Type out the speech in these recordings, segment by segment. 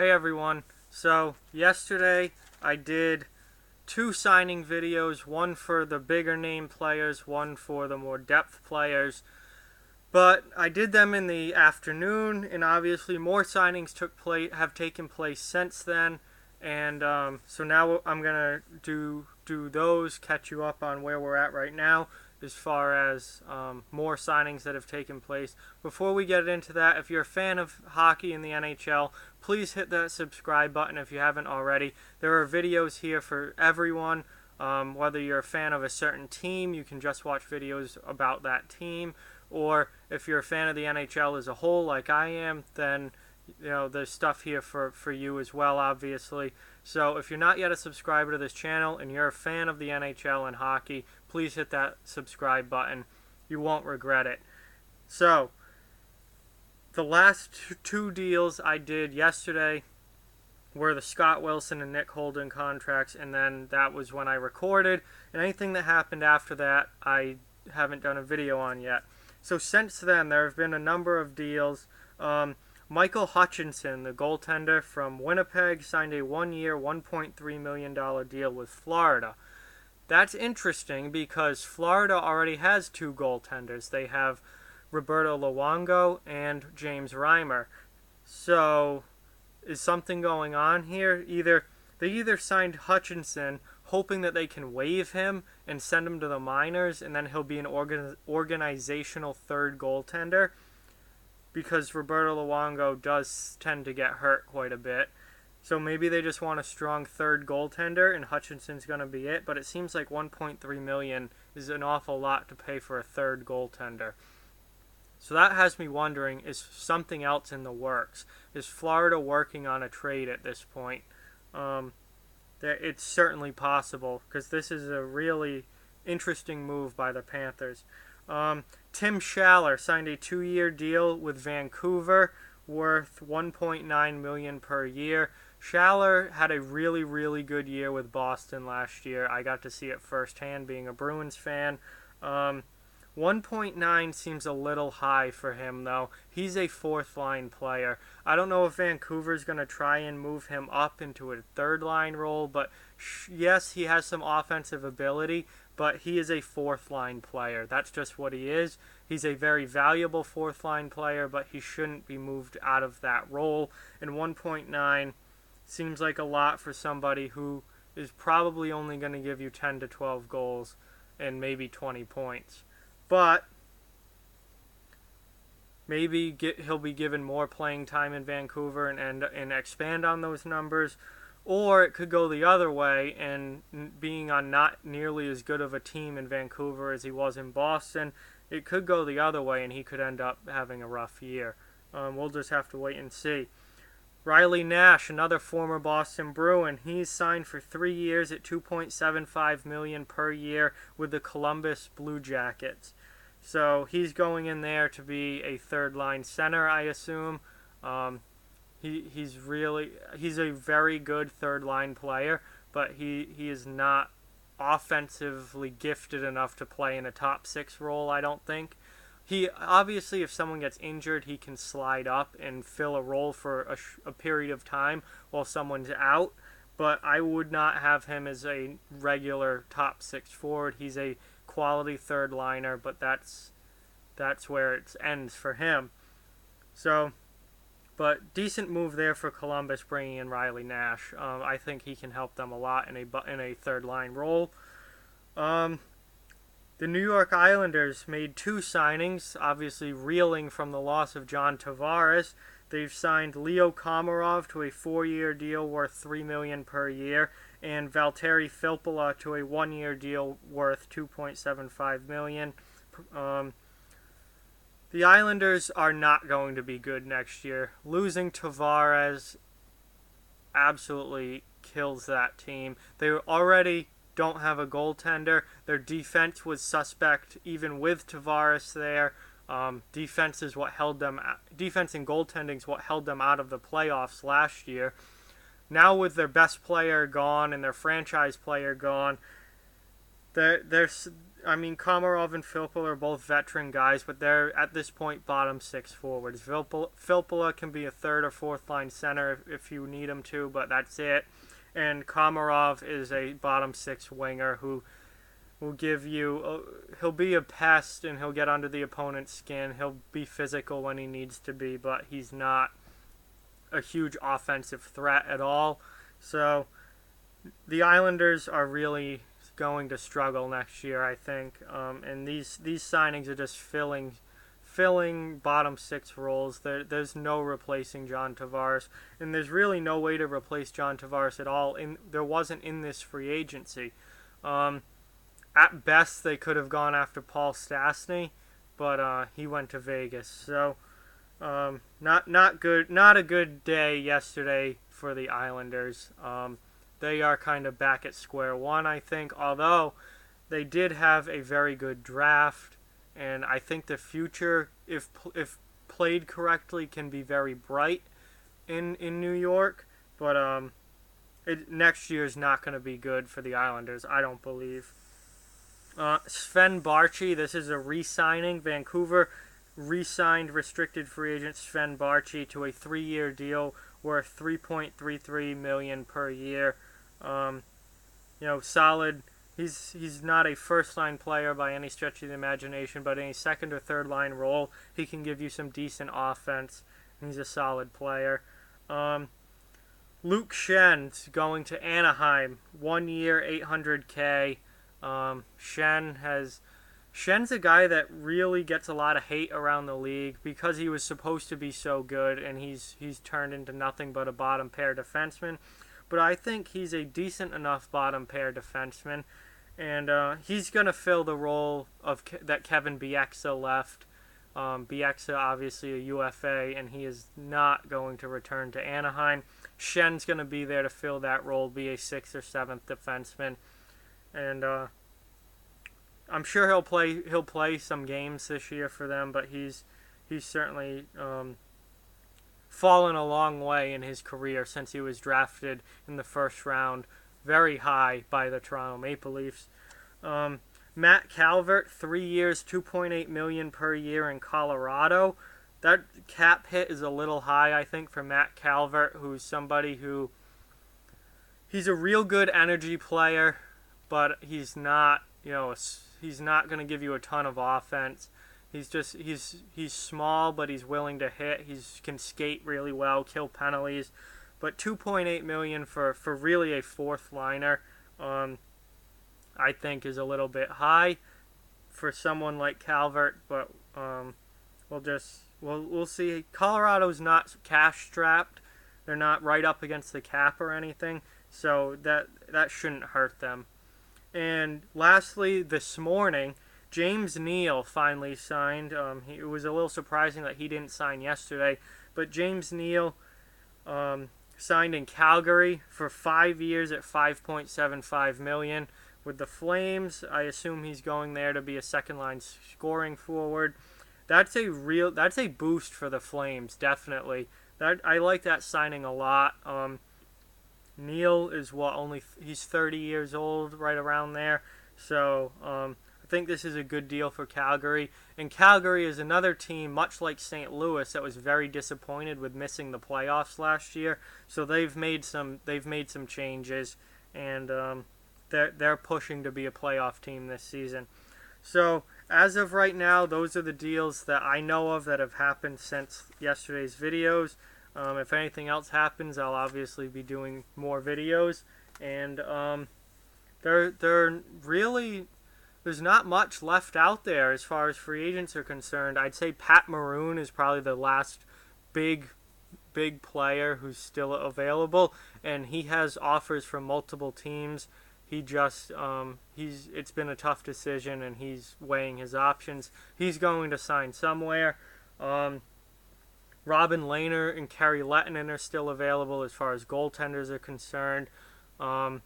Hey everyone. So yesterday I did two signing videos, one for the bigger name players, one for the more depth players. But I did them in the afternoon, and obviously more signings have taken place since then. And so now I'm gonna do those, catch you up on where we're at right now as far as more signings that have taken place. Before we get into that, if you're a fan of hockey in the NHL, please hit that subscribe button if you haven't already. There are videos here for everyone. Whether you're a fan of a certain team, you can just watch videos about that team. Or if you're a fan of the NHL as a whole, like I am, then there's stuff here for you as well, obviously. So if you're not yet a subscriber to this channel and you're a fan of the NHL and hockey, please hit that subscribe button. You won't regret it. So the last two deals I did yesterday were the Scott Wilson and Nick Holden contracts, and then that was when I recorded. And anything that happened after that, I haven't done a video on yet. So since then, there have been a number of deals. Michael Hutchinson, the goaltender from Winnipeg, signed a one-year, $1.3 million deal with Florida. That's interesting because Florida already has two goaltenders. They have Roberto Luongo and James Reimer. So is something going on here? They either signed Hutchinson hoping that they can waive him and send him to the minors, and then he'll be an organizational third goaltender, because Roberto Luongo does tend to get hurt quite a bit. So maybe they just want a strong third goaltender, and Hutchinson's going to be it. But it seems like $1.3 million is an awful lot to pay for a third goaltender. So that has me wondering, is something else in the works? Is Florida working on a trade at this point? It's certainly possible, because this is a really interesting move by the Panthers. Tim Schaller signed a 2-year deal with Vancouver worth $1.9 million per year. Schaller had a really, really good year with Boston last year. I got to see it firsthand being a Bruins fan. 1.9 seems a little high for him, though. He's a fourth-line player. I don't know if Vancouver's going to try and move him up into a third-line role, but yes, he has some offensive ability, but he is a fourth-line player. That's just what he is. He's a very valuable fourth-line player, but he shouldn't be moved out of that role. And 1.9 seems like a lot for somebody who is probably only going to give you 10 to 12 goals and maybe 20 points. But maybe he'll be given more playing time in Vancouver and expand on those numbers. Or it could go the other way, and being on not nearly as good of a team in Vancouver as he was in Boston, it could go the other way and he could end up having a rough year. We'll just have to wait and see. Riley Nash, another former Boston Bruin, he's signed for 3 years at $2.75 million per year with the Columbus Blue Jackets. So he's going in there to be a third-line center, I assume. He's a very good third-line player, but he is not offensively gifted enough to play in a top six role, I don't think. He obviously, if someone gets injured, he can slide up and fill a role for a period of time while someone's out. But I would not have him as a regular top six forward. He's a quality third liner, but that's where it ends for him. So, but decent move there for Columbus, bringing in Riley Nash. I think he can help them a lot in a third line role. The New York Islanders made two signings, obviously reeling from the loss of John Tavares. They've signed Leo Komarov to a 4-year deal worth $3 million per year, and Valtteri Filppula to a 1-year deal worth $2.75 million. The Islanders are not going to be good next year. Losing Tavares absolutely kills that team. They already don't have a goaltender. Their defense was suspect even with Tavares there. Defense and goaltending is what held them out of the playoffs last year. Now with their best player gone and their franchise player gone, I mean, Komarov and Filppula are both veteran guys, but they're at this point bottom six forwards. Filppula can be a third or fourth line center if you need him to, but that's it. And Komarov is a bottom six winger who will give you. He'll be a pest and he'll get under the opponent's skin. He'll be physical when he needs to be, but he's not a huge offensive threat at all. So the Islanders are really going to struggle next year, I think. And these signings are just filling bottom six roles. There's no replacing John Tavares, and there's really no way to replace John Tavares at all. There wasn't in this free agency. At best, they could have gone after Paul Stastny, but he went to Vegas. So not good. Not a good day yesterday for the Islanders. They are kind of back at square one, I think, although they did have a very good draft, and I think the future, if played correctly, can be very bright in New York, but next year is not going to be good for the Islanders, I don't believe. Sven Barchi, this is a re-signing. Vancouver re-signed restricted free agent Sven Barchi to a 3-year deal worth $3.33 million per year. Solid. He's not a first-line player by any stretch of the imagination, but in a second or third-line role, he can give you some decent offense. He's a solid player. Luke Schenn's going to Anaheim, 1 year, $800K. Schen's a guy that really gets a lot of hate around the league because he was supposed to be so good, and he's turned into nothing but a bottom pair defenseman. But I think he's a decent enough bottom pair defenseman, and he's going to fill the role of that Kevin Bieksa left. Bieksa, obviously a UFA, and he is not going to return to Anaheim. Schen's going to be there to fill that role, be a 6th or 7th defenseman, and I'm sure he'll play some games this year for them, but he's certainly fallen a long way in his career since he was drafted in the first round very high by the Toronto Maple Leafs. Matt Calvert, 3 years, $2.8 million per year in Colorado. That cap hit is a little high, I think, for Matt Calvert, who's somebody who he's a real good energy player, but he's not, he's not going to give you a ton of offense. He's small, but he's willing to hit. He can skate really well, kill penalties. But $2.8 million for really a fourth liner, I think is a little bit high for someone like Calvert. But we'll see. Colorado's not cash strapped. They're not right up against the cap or anything, so that shouldn't hurt them. And lastly, this morning, James Neal finally signed. It was a little surprising that he didn't sign yesterday, but James Neal signed in Calgary for 5 years at $5.75 million. With the Flames, I assume he's going there to be a second-line scoring forward. That's a boost for the Flames, definitely. I like that signing a lot. Neal is he's 30 years old, right around there. So I think this is a good deal for Calgary. And Calgary is another team, much like St. Louis, that was very disappointed with missing the playoffs last year. So they've made some changes, and they're pushing to be a playoff team this season. So as of right now, those are the deals that I know of that have happened since yesterday's videos. If anything else happens, I'll obviously be doing more videos. And there's not much left out there as far as free agents are concerned. I'd say Pat Maroon is probably the last big player who's still available, and he has offers from multiple teams. It's been a tough decision, and he's weighing his options. He's going to sign somewhere. Robin Lehner and Kerry Lettinen are still available as far as goaltenders are concerned. And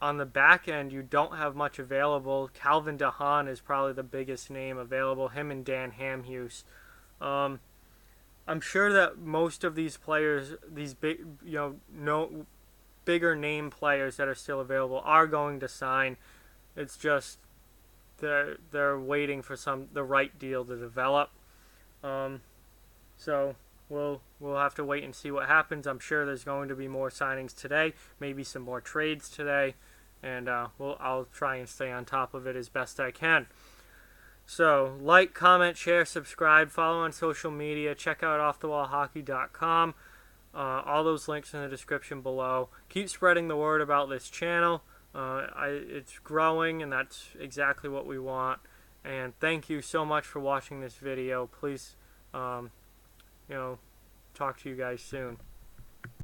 on the back end, you don't have much available. Calvin DeHaan is probably the biggest name available, him and Dan Hamhuis. I'm sure that most of these players, these bigger name players that are still available, are going to sign. It's just they're waiting for the right deal to develop. So we'll have to wait and see what happens. I'm sure there's going to be more signings today, maybe some more trades today, and I'll try and stay on top of it as best I can. So like, comment, share, subscribe, follow on social media, check out offthewallhockey.com. All those links in the description below. Keep spreading the word about this channel. It's growing, and that's exactly what we want. And thank you so much for watching this video. Please, talk to you guys soon.